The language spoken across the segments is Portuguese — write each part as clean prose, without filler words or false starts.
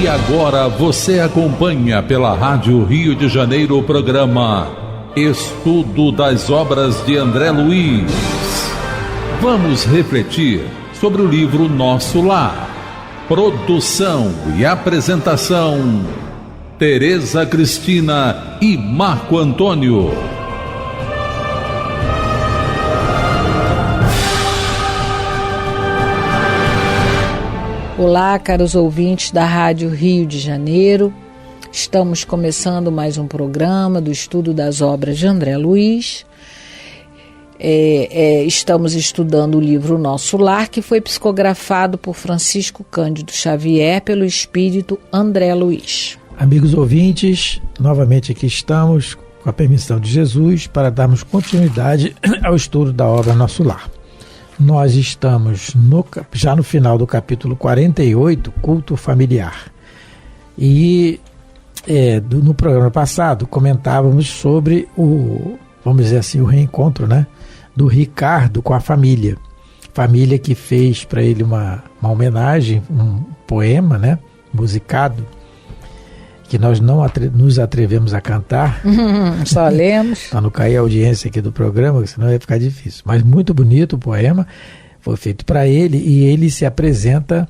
E agora você acompanha pela Rádio Rio de Janeiro o programa Estudo das Obras de André Luiz. Vamos refletir sobre o livro Nosso Lar. Produção e apresentação, Tereza Cristina e Marco Antônio. Olá, caros ouvintes da Rádio Rio de Janeiro. Estamos começando mais um programa do estudo das obras de André Luiz. Estamos estudando o livro Nosso Lar, que foi psicografado por Francisco Cândido Xavier pelo espírito André Luiz. Amigos ouvintes, novamente aqui estamos com a permissão de Jesus para darmos continuidade ao estudo da obra Nosso Lar. Nós estamos já no final do capítulo 48, Culto Familiar. E no programa passado comentávamos sobre vamos dizer assim, o reencontro, né, do Ricardo com a família. Família que fez para ele uma homenagem, um poema, né, musicado, que nós não nos atrevemos a cantar. Só lemos. Para não cair a audiência aqui do programa, senão ia ficar difícil. Mas muito bonito o poema, foi feito para ele, e ele se apresenta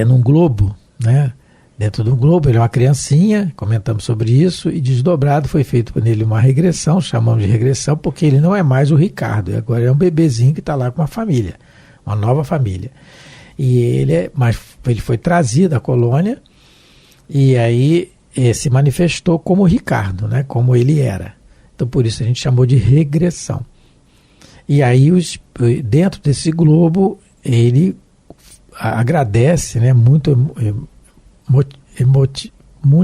num globo, né? Dentro do globo, ele é uma criancinha, comentamos sobre isso, e desdobrado foi feito nele uma regressão, chamamos de regressão, porque ele não é mais o Ricardo, agora é um bebezinho que está lá com uma família, uma nova família. E mas ele foi trazido à colônia, e aí se manifestou como Ricardo, né, como ele era. Então por isso a gente chamou de regressão. E aí dentro desse globo ele agradece, né, muito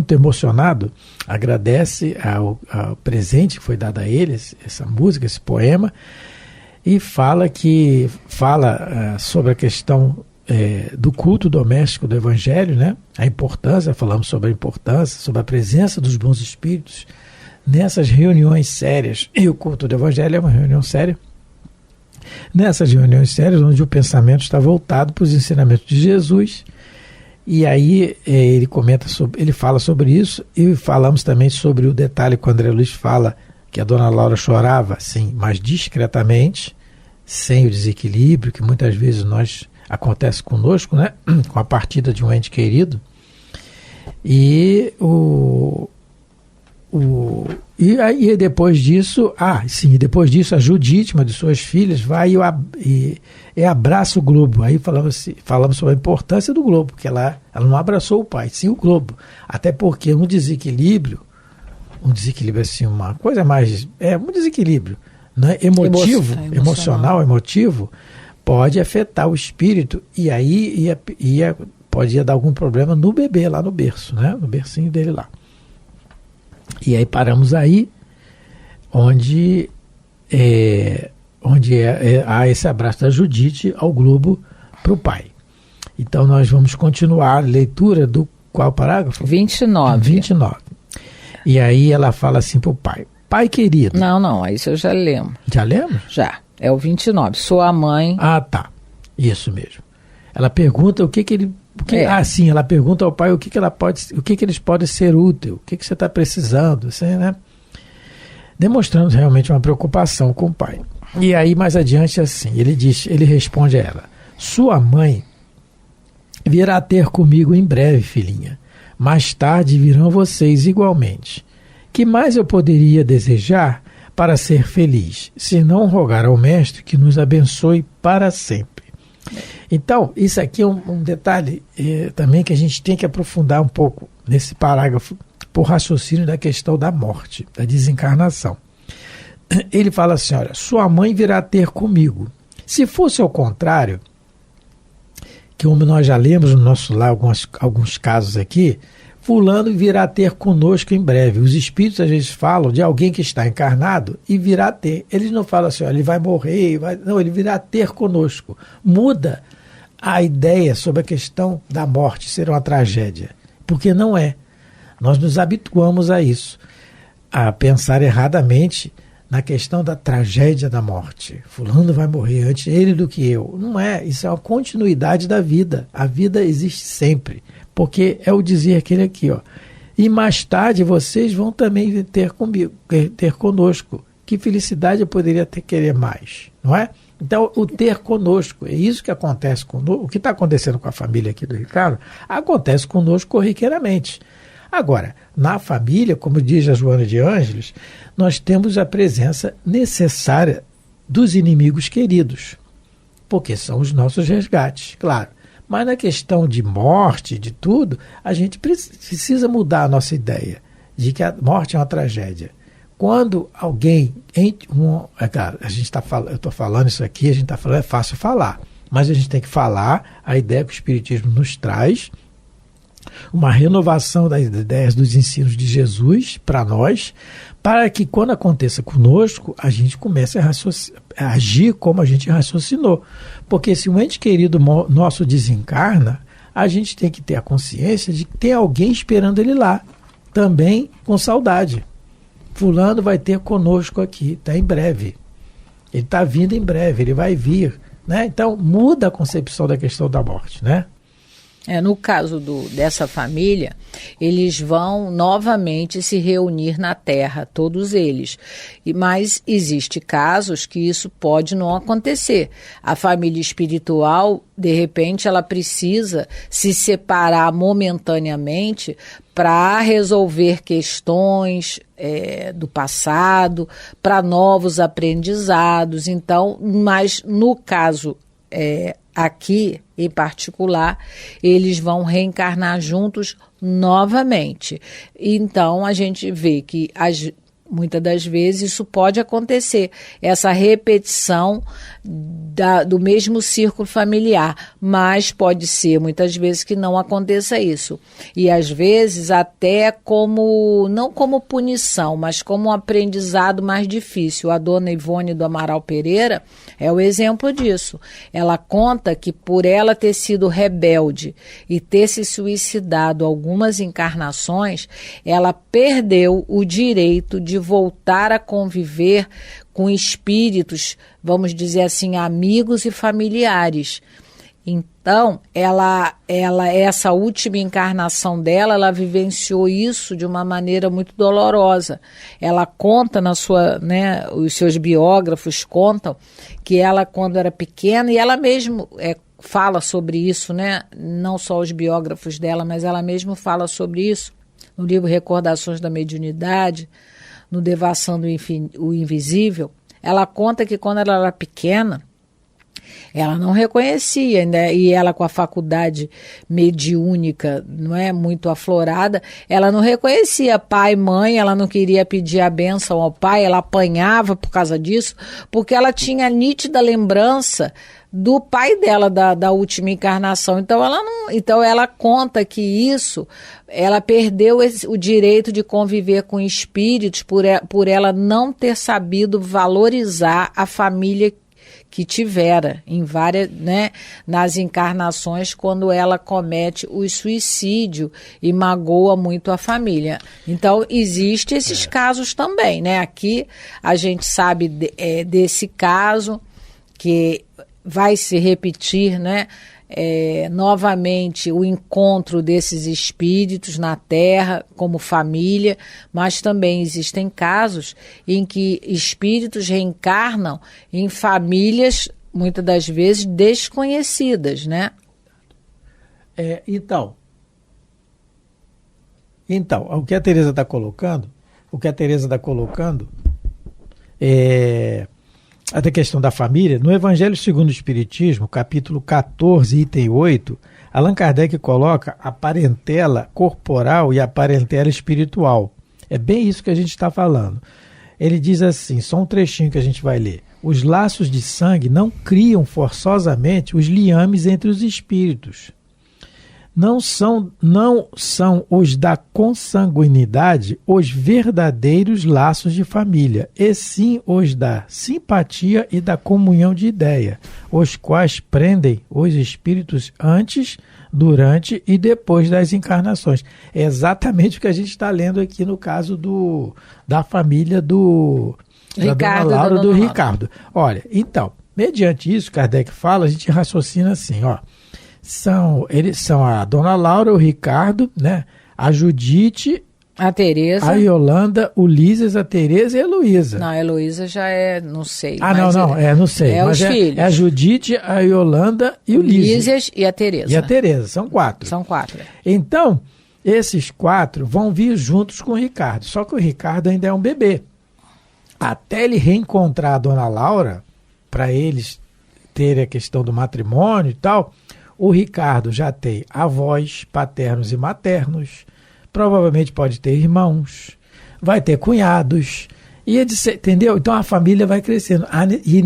emocionado, agradece ao presente que foi dado a ele, essa música, esse poema, e fala sobre a questão do culto doméstico do Evangelho, né? A importância, falamos sobre a importância, sobre a presença dos bons espíritos nessas reuniões sérias. E o culto do Evangelho é uma reunião séria. Nessas reuniões sérias, onde o pensamento está voltado para os ensinamentos de Jesus. E aí ele fala sobre isso, e falamos também sobre o detalhe que o André Luiz fala, que a dona Laura chorava, sim, mas discretamente, sem o desequilíbrio que muitas vezes acontece conosco, né? Com a partida de um ente querido. E aí depois disso, depois disso a Judite, uma de suas filhas, vai e abraça o globo. Aí falamos sobre a importância do globo, porque ela não abraçou o pai, sim o globo. Até porque um desequilíbrio assim, uma coisa mais, um desequilíbrio, né? Emocional, pode afetar o espírito, e aí pode dar algum problema no bebê lá no berço, né? No bercinho dele lá. E aí paramos aí, onde há esse abraço da Judite ao globo para o pai. Então nós vamos continuar a leitura do qual parágrafo? 29. E aí ela fala assim para o pai: pai querido. Não, isso eu já lemos. Já lemos? Já. É o 29. Sua mãe. Ah, tá. Isso mesmo. Ela pergunta o que ele. Sim, ela pergunta ao pai o que eles podem ser úteis, o que você está precisando, assim, né? Demonstrando realmente uma preocupação com o pai. E aí, mais adiante, assim, ele responde a ela: sua mãe virá ter comigo em breve, filhinha. Mais tarde virão vocês igualmente. Que mais eu poderia desejar para ser feliz, se não rogar ao Mestre que nos abençoe para sempre? Então, isso aqui é um detalhe também que a gente tem que aprofundar um pouco nesse parágrafo, por raciocínio da questão da morte, da desencarnação. Ele fala assim: olha, sua mãe virá ter comigo. Se fosse ao contrário, que como nós já lemos no nosso lar alguns casos aqui, fulano virá ter conosco em breve. Os espíritos às vezes falam de alguém que está encarnado e virá ter. Eles não falam assim: olha, ele vai morrer, não, ele virá ter conosco. Muda a ideia sobre a questão da morte ser uma tragédia, porque não é. Nós nos habituamos a isso, a pensar erradamente na questão da tragédia da morte. Fulano vai morrer antes ele do que eu. Não é, isso é uma continuidade da vida. A vida existe sempre. porque é o dizer aquele aqui, ó. E mais tarde vocês vão também ter conosco. Que felicidade eu poderia querer mais, não é? Então, o ter conosco, é isso que acontece conosco. O que está acontecendo com a família aqui do Ricardo, acontece conosco corriqueiramente. Agora, na família, como diz a Joana de Ângeles, nós temos a presença necessária dos inimigos queridos, porque são os nossos resgates, claro. Mas na questão de morte, de tudo, a gente precisa mudar a nossa ideia de que a morte é uma tragédia. Quando alguém, claro, eu estou falando isso aqui, a gente está falando, é fácil falar, mas a gente tem que falar a ideia que o Espiritismo nos traz, uma renovação das ideias dos ensinos de Jesus para nós, para que quando aconteça conosco, a gente comece a agir como a gente raciocinou. Porque se um ente querido nosso desencarna, a gente tem que ter a consciência de que tem alguém esperando ele lá, também com saudade. Fulano vai ter conosco aqui, está em breve. Ele está vindo em breve, ele vai vir. Né? Então, muda a concepção da questão da morte, né? No caso dessa família, eles vão novamente se reunir na Terra, todos eles. Mas existem casos que isso pode não acontecer. A família espiritual, de repente, ela precisa se separar momentaneamente para resolver questões do passado, para novos aprendizados. Então, mas no caso aqui, em particular, eles vão reencarnar juntos novamente. Então, a gente vê que muitas das vezes isso pode acontecer, essa repetição do mesmo círculo familiar, mas pode ser muitas vezes que não aconteça isso. E às vezes até não como punição, mas como um aprendizado mais difícil. A dona Ivone do Amaral Pereira é o exemplo disso. Ela conta que por ela ter sido rebelde e ter se suicidado algumas encarnações, ela perdeu o direito de voltar a conviver com espíritos, vamos dizer assim, amigos e familiares. Então, essa última encarnação dela, ela vivenciou isso de uma maneira muito dolorosa. Ela conta os seus biógrafos contam que ela, quando era pequena, e ela mesma fala sobre isso, né? Não só os biógrafos dela, mas ela mesma fala sobre isso no livro Recordações da Mediunidade, no Devassando o Invisível. Ela conta que quando ela era pequena, ela não reconhecia, né? E ela com a faculdade mediúnica não é muito aflorada, ela não reconhecia pai, mãe, ela não queria pedir a bênção ao pai, ela apanhava por causa disso, porque ela tinha nítida lembrança do pai dela da última encarnação. Então ela conta que ela perdeu o direito de conviver com espíritos por ela não ter sabido valorizar a família que tivera em várias, né, nas encarnações, quando ela comete o suicídio e magoa muito a família. Então, existem esses casos também, né? Aqui a gente sabe desse caso que vai se repetir, né? Novamente o encontro desses espíritos na Terra como família, mas também existem casos em que espíritos reencarnam em famílias, muitas das vezes, desconhecidas, né? Então, o que a Tereza está colocando, até a questão da família, no Evangelho segundo o Espiritismo, capítulo 14, item 8, Allan Kardec coloca a parentela corporal e a parentela espiritual. É bem isso que a gente está falando. Ele diz assim, só um trechinho que a gente vai ler. Os laços de sangue não criam forçosamente os liames entre os espíritos. Não são os da consanguinidade os verdadeiros laços de família, e sim os da simpatia e da comunhão de ideia, os quais prendem os espíritos antes, durante e depois das encarnações. É exatamente o que a gente está lendo aqui no caso da família da Dona Laura, do Ricardo. Olha, então, mediante isso, Kardec fala, a gente raciocina assim, ó. Eles são a Dona Laura, o Ricardo, né? A Judite, a Tereza, a Yolanda, o Lízias, a Tereza e a Heloísa. Não, a Heloísa já não sei. Não sei. É mas os filhos. É a Judite, a Yolanda e o Lízias e a Tereza. E a Tereza, são 4. São 4. Então, esses 4 vão vir juntos com o Ricardo, só que o Ricardo ainda é um bebê. Até ele reencontrar a Dona Laura, para eles terem a questão do matrimônio e tal, o Ricardo já tem avós paternos e maternos, provavelmente pode ter irmãos, vai ter cunhados, entendeu? Então a família vai crescendo. E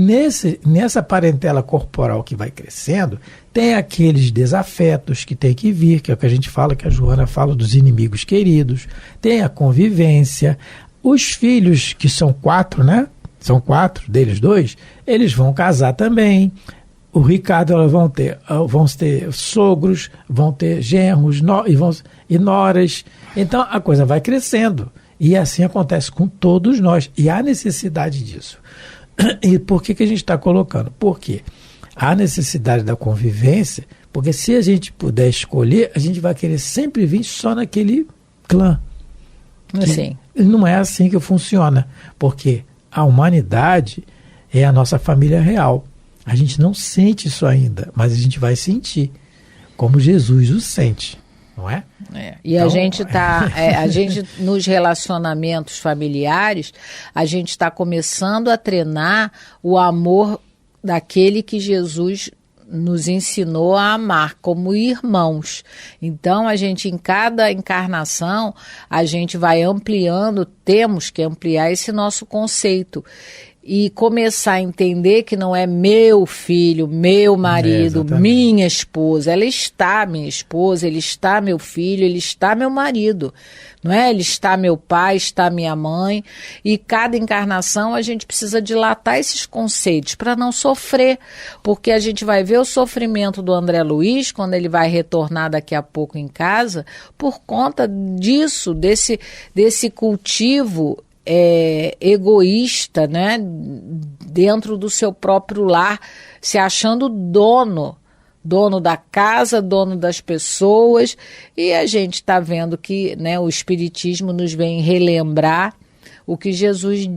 nessa parentela corporal que vai crescendo, tem aqueles desafetos que tem que vir, que é o que a gente fala, que a Joana fala dos inimigos queridos, tem a convivência. Os filhos, que são 4, né? São 4, deles 2, eles vão casar também. O Ricardo vão ter sogros, vão ter genros e noras. Então a coisa vai crescendo. E assim acontece com todos nós. E há necessidade disso. E por que a gente está colocando? Porque há necessidade da convivência, porque se a gente puder escolher, a gente vai querer sempre vir só naquele clã. Assim. Não é assim que funciona. Porque a humanidade é a nossa família real. A gente não sente isso ainda, mas a gente vai sentir, como Jesus o sente, não é? E então, a gente nos relacionamentos familiares, a gente está começando a treinar o amor daquele que Jesus nos ensinou a amar como irmãos. Então a gente, em cada encarnação, a gente vai ampliando, temos que ampliar esse nosso conceito e começar a entender que não é meu filho, meu marido, minha esposa. Ela está minha esposa, ele está meu filho, ele está meu marido. Não é? Ele está meu pai, está minha mãe. E cada encarnação a gente precisa dilatar esses conceitos para não sofrer. Porque a gente vai ver o sofrimento do André Luiz quando ele vai retornar daqui a pouco em casa por conta disso, desse cultivo egoísta, né, dentro do seu próprio lar, se achando dono da casa, dono das pessoas, e a gente está vendo que, né, o Espiritismo nos vem relembrar o que Jesus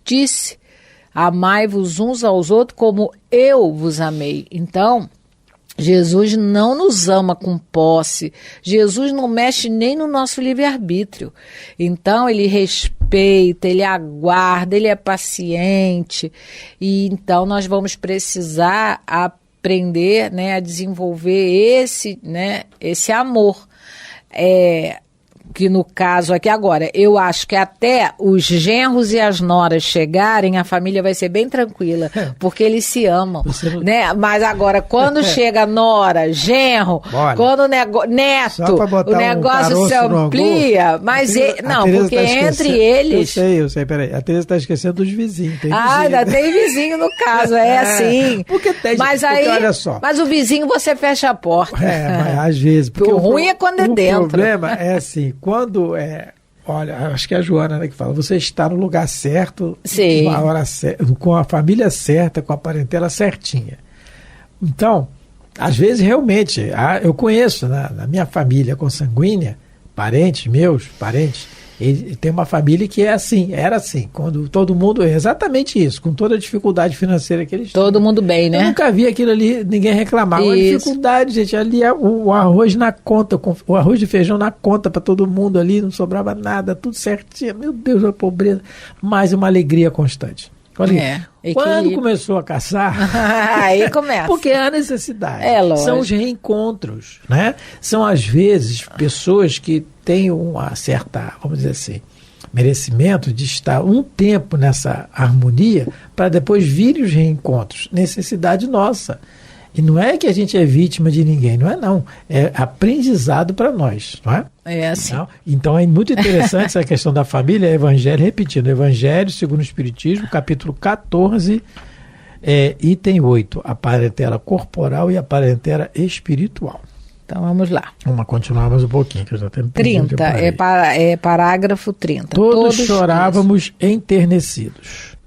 disse: amai-vos uns aos outros como eu vos amei. Então, Jesus não nos ama com posse, Jesus não mexe nem no nosso livre-arbítrio. Então ele respeita, ele aguarda, ele é paciente, e então nós vamos precisar aprender, né, a desenvolver esse amor. Que no caso aqui agora, eu acho que até os genros e as noras chegarem, a família vai ser bem tranquila, porque eles se amam, né? Mas agora, quando chega nora, genro, quando neto, o negócio se amplia, mas porque entre eles... Eu sei, peraí, a Tereza está esquecendo dos vizinhos. Ainda tem vizinho no caso, assim. Porque tem, mas aí, porque olha só. Mas o vizinho você fecha a porta. Mas às vezes. Porque o ruim é quando é dentro. O problema é assim, quando olha, acho que é a Joana, né, que fala, você está no lugar certo, na hora certa, com a família certa, com a parentela certinha. Então, às vezes realmente, eu conheço na minha família consanguínea, meus parentes, tem uma família que era assim, quando todo mundo, é exatamente isso, com toda a dificuldade financeira que eles todo mundo bem, né? Eu nunca vi aquilo ali, ninguém reclamar. Uma dificuldade, gente, ali o arroz na conta, o arroz de feijão na conta para todo mundo ali, não sobrava nada, tudo certinho, meu Deus, a pobreza, mas uma alegria constante. Quando começou a caçar, aí começa. Porque há necessidade. Lógico. São os reencontros, né? São às vezes pessoas que têm uma certa, vamos dizer assim, merecimento de estar um tempo nessa harmonia para depois virem os reencontros. Necessidade nossa. E não é que a gente é vítima de ninguém, não é não. É aprendizado para nós, não é? É assim. Então é muito interessante essa questão da família, Evangelho, repetindo, Evangelho segundo o Espiritismo, capítulo 14, item 8, a parentela corporal e a parentela espiritual. Então vamos lá. Vamos continuar mais um pouquinho, que eu já tenho 30, parágrafo 30. Todos chorávamos enternecidos.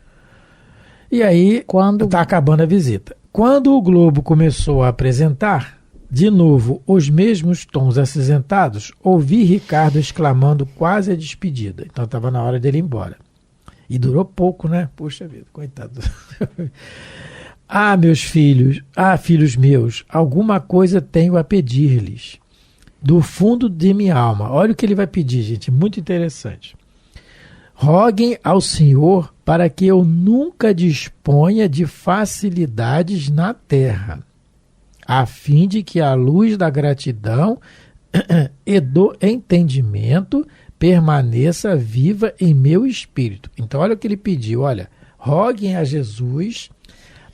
E aí, está acabando a visita. Quando o Globo começou a apresentar, De novo, os mesmos tons acinzentados, ouvi Ricardo exclamando quase a despedida. Então estava na hora dele ir embora. E durou pouco, né? Puxa vida, coitado. Meus filhos, filhos meus, alguma coisa tenho a pedir-lhes. Do fundo de minha alma. Olha o que ele vai pedir, gente, muito interessante. Roguem ao Senhor para que eu nunca disponha de facilidades na terra, a fim de que a luz da gratidão e do entendimento permaneça viva em meu espírito. Então, olha o que ele pediu, olha, roguem a Jesus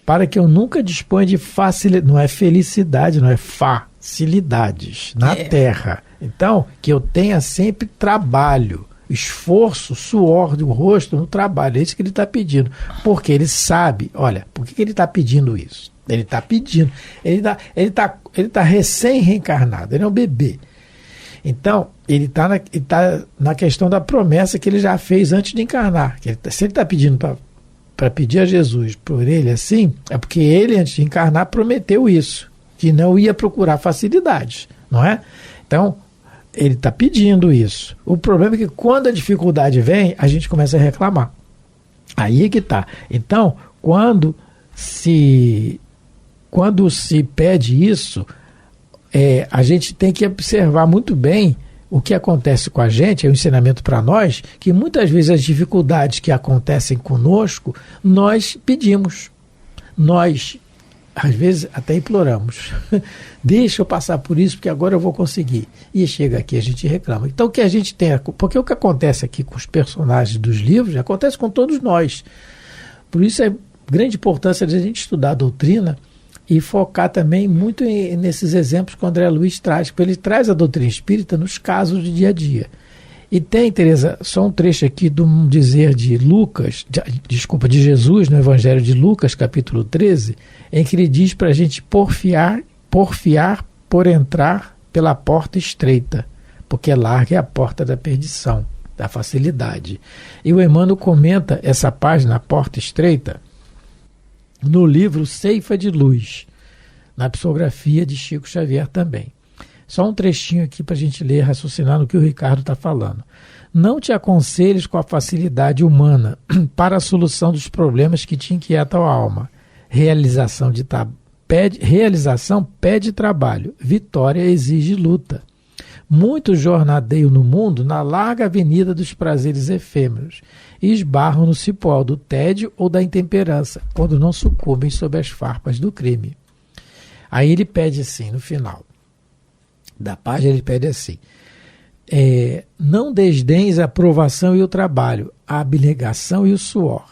para que eu nunca disponha de facilidade, não é felicidade, não é facilidades na terra. Então, que eu tenha sempre trabalho, esforço, suor do rosto no trabalho. É isso que ele está pedindo. Porque ele sabe, olha, por que ele está pedindo isso? Ele está pedindo, ele tá recém-reencarnado, ele é um bebê. Então, ele está na questão da promessa que ele já fez antes de encarnar. Se ele está pedindo para pedir a Jesus por ele assim, é porque ele, antes de encarnar, prometeu isso, que não ia procurar facilidades, não é? Então, ele está pedindo isso. O problema é que quando a dificuldade vem, a gente começa a reclamar. Aí é que está. Então, quando se pede isso, a gente tem que observar muito bem o que acontece com a gente, é um ensinamento para nós, que muitas vezes as dificuldades que acontecem conosco, nós pedimos. Nós, às vezes, até imploramos. Deixa eu passar por isso, porque agora eu vou conseguir. E chega aqui, a gente reclama. Então, o que a gente tem... Porque o que acontece aqui com os personagens dos livros, acontece com todos nós. Por isso é grande importância de a gente estudar a doutrina e focar também muito nesses exemplos que o André Luiz traz, porque ele traz a doutrina espírita nos casos de dia a dia. E tem, Tereza, só um trecho aqui de um dizer de de Jesus, no Evangelho de Lucas, capítulo 13, em que ele diz para a gente porfiar por entrar pela porta estreita, porque larga é a porta da perdição, da facilidade. E o Emmanuel comenta essa página, a porta estreita, no livro Ceifa de Luz, na psicografia de Chico Xavier também. Só um trechinho aqui para a gente ler, raciocinar no que o Ricardo está falando. Não te aconselhes com a facilidade humana para a solução dos problemas que te inquietam a alma. Realização pede trabalho, vitória exige luta. Muitos jornadeiam no mundo na larga avenida dos prazeres efêmeros e esbarram no cipó do tédio ou da intemperança, quando não sucumbem sob as farpas do crime. Aí ele pede assim, no final da página, ele pede assim, não desdenhes a provação e o trabalho, a abnegação e o suor.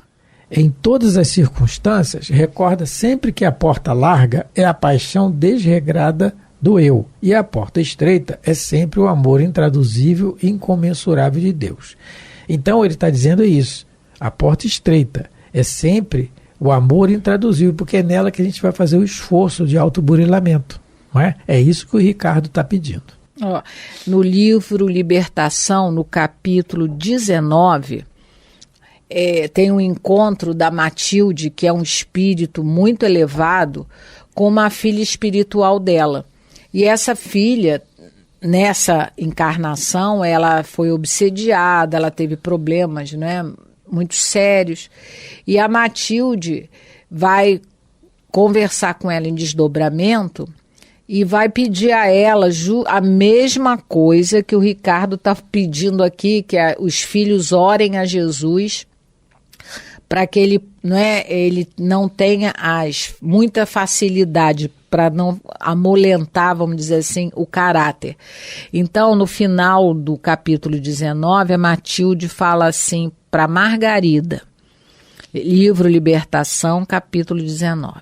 Em todas as circunstâncias, recorda sempre que a porta larga é a paixão desregrada do eu, e a porta estreita é sempre o amor intraduzível e incomensurável de Deus. Então ele está dizendo isso, a porta estreita é sempre o amor intraduzível, porque é nela que a gente vai fazer o esforço de autoburilamento, não é? É isso que o Ricardo está pedindo. No livro Libertação, no capítulo 19, tem um encontro da Matilde, que é um espírito muito elevado, com uma filha espiritual dela. E essa filha, nessa encarnação, ela foi obsediada, ela teve problemas, né, muito sérios. E a Matilde vai conversar com ela em desdobramento e vai pedir a ela a mesma coisa que o Ricardo está pedindo aqui, que os filhos orem a Jesus para que ele não tenha muita facilidade para não amolentar, vamos dizer assim, o caráter. Então, no final do capítulo 19, a Matilde fala assim para Margarida, livro Libertação, capítulo 19.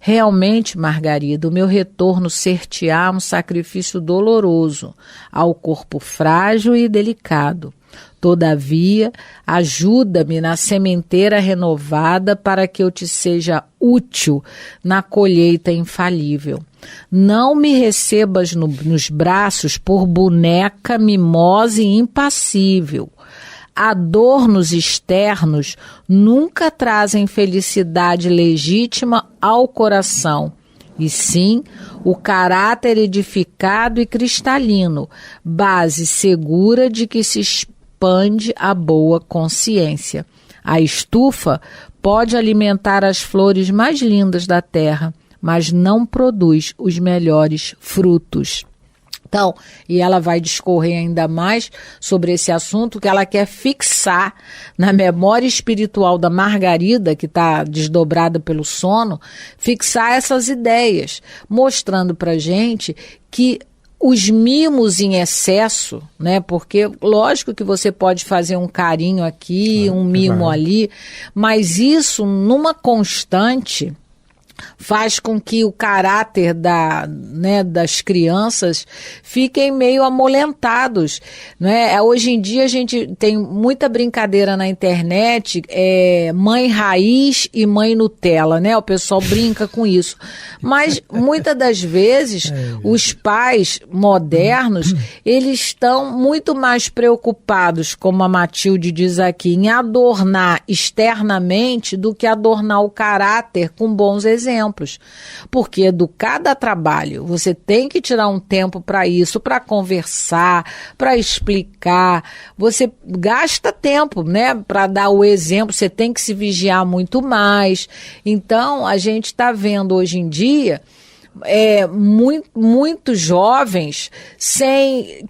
Realmente, Margarida, o meu retorno ser-te-á um sacrifício doloroso ao corpo frágil e delicado. Todavia, ajuda-me na sementeira renovada para que eu te seja útil na colheita infalível. Não me recebas nos braços por boneca mimosa e impassível. Adornos externos nunca trazem felicidade legítima ao coração. e sim o caráter edificado e cristalino, base segura de que se expande a boa consciência. A estufa pode alimentar as flores mais lindas da terra, mas não produz os melhores frutos. Então, e ela vai discorrer ainda mais sobre esse assunto, que ela quer fixar na memória espiritual da Margarida, que está desdobrada pelo sono, fixar essas ideias, mostrando para a gente que os mimos em excesso, né? Porque lógico que você pode fazer um carinho aqui, um mimo ali, mas isso numa constante faz com que o caráter das crianças fiquem meio amolentados, né? Hoje em dia a gente tem muita brincadeira na internet, mãe raiz e mãe Nutella, né? O pessoal brinca com isso. Mas muitas das vezes os pais modernos, eles estão muito mais preocupados, como a Matilde diz aqui, em adornar externamente do que adornar o caráter com bons exemplos. Porque educar dá trabalho, você tem que tirar um tempo para isso, para conversar, para explicar, você gasta tempo, né, para dar o exemplo, você tem que se vigiar muito mais. Então, a gente está vendo hoje em dia muitos jovens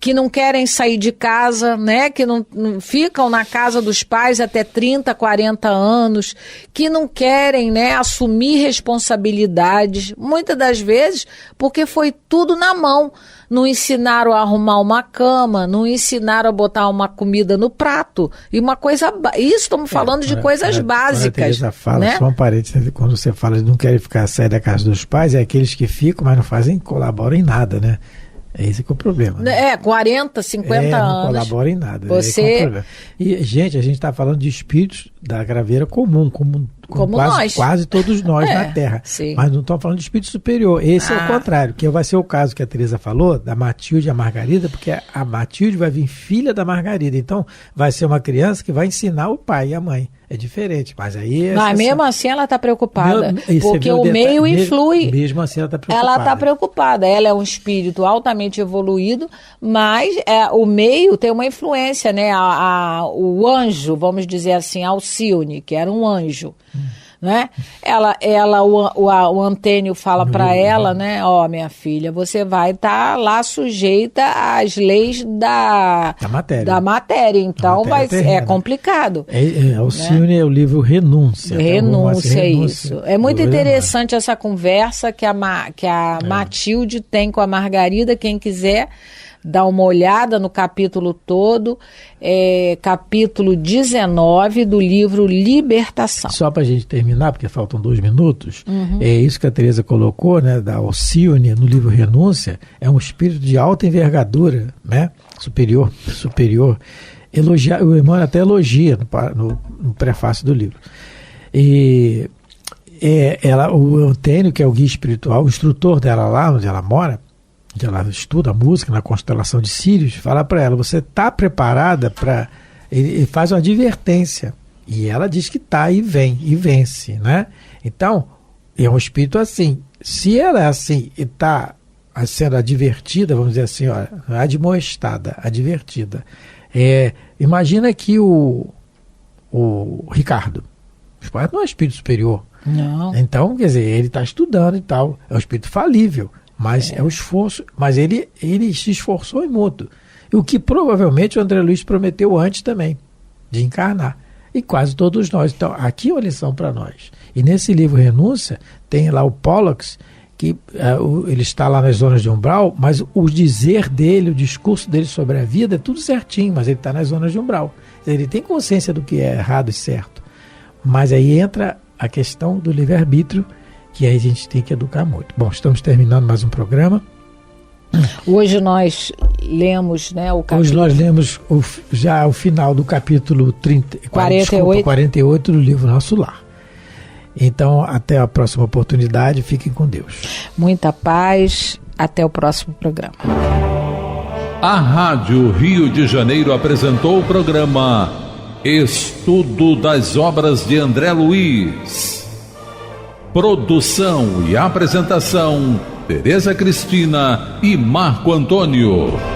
que não querem sair de casa, né? Que não ficam na casa dos pais até 30, 40 anos, que não querem, né, assumir responsabilidades, muitas das vezes porque foi tudo na mão. Não ensinaram a arrumar uma cama, não ensinaram a botar uma comida no prato. E uma coisa... Isso estamos falando de coisas básicas. A Teresa fala, né? Só um parênteses, quando você fala de não querem sair da casa dos pais, é aqueles que ficam, mas não colaboram em nada, né? É esse que é o problema. Né? 40, 50 anos. Não colabora em nada. Você... E, gente, a gente está falando de espíritos da graveira comum, como quase todos nós na Terra. Sim. Mas não estamos falando de espírito superior. Esse é o contrário, que vai ser o caso que a Teresa falou, da Matilde e a Margarida, porque a Matilde vai vir filha da Margarida. Então, vai ser uma criança que vai ensinar o pai e a mãe. É diferente, mas aí... Mas mesmo assim ela está preocupada, porque o meio influi. Mesmo assim ela está preocupada. Ela está preocupada, ela é um espírito altamente evoluído, mas o meio tem uma influência, né? O anjo, vamos dizer assim, Alcione, que era um anjo, né? O Antênio fala para ela, né? Minha filha, você vai estar lá sujeita às leis da matéria. Então é complicado. Alcione, né? É o livro Renúncia. Renúncia, isso. É muito interessante essa conversa que a Matilde tem com a Margarida. Quem quiser dá uma olhada no capítulo todo, capítulo 19 do livro Libertação. Só para a gente terminar, porque faltam 2 minutos, é isso que a Teresa colocou, né, da Alcione no livro Renúncia, é um espírito de alta envergadura, né, superior, o Emmanuel até elogia no prefácio do livro. E o Antênio, que é o guia espiritual, o instrutor dela lá, onde ela mora, que ela estuda música na constelação de Sírios, fala para ela, você está preparada para... Ele faz uma advertência, e ela diz que está e vem, e vence, né? Então, é um espírito assim. Se ela é assim e está sendo advertida, vamos dizer assim, admoestada, advertida, imagina que o Ricardo não é um espírito superior. Não. Então, quer dizer, ele está estudando e tal, é um espírito falível. Mas é o esforço, mas ele se esforçou muito. O que provavelmente o André Luiz prometeu antes também, de encarnar. E quase todos nós. Então, aqui é uma lição para nós. E nesse livro Renúncia, tem lá o Pollux, que ele está lá nas zonas de umbral, mas o dizer dele, o discurso dele sobre a vida é tudo certinho, mas ele está nas zonas de umbral. Ele tem consciência do que é errado e certo. Mas aí entra a questão do livre-arbítrio, que aí a gente tem que educar muito. Bom, estamos terminando mais um programa. Hoje nós lemos, né, o capítulo... Hoje nós lemos já o final do capítulo 48 do livro Nosso Lar. Então, até a próxima oportunidade. Fiquem com Deus. Muita paz. Até o próximo programa. A Rádio Rio de Janeiro apresentou o programa Estudo das Obras de André Luiz. Produção e apresentação: Tereza Cristina e Marco Antônio.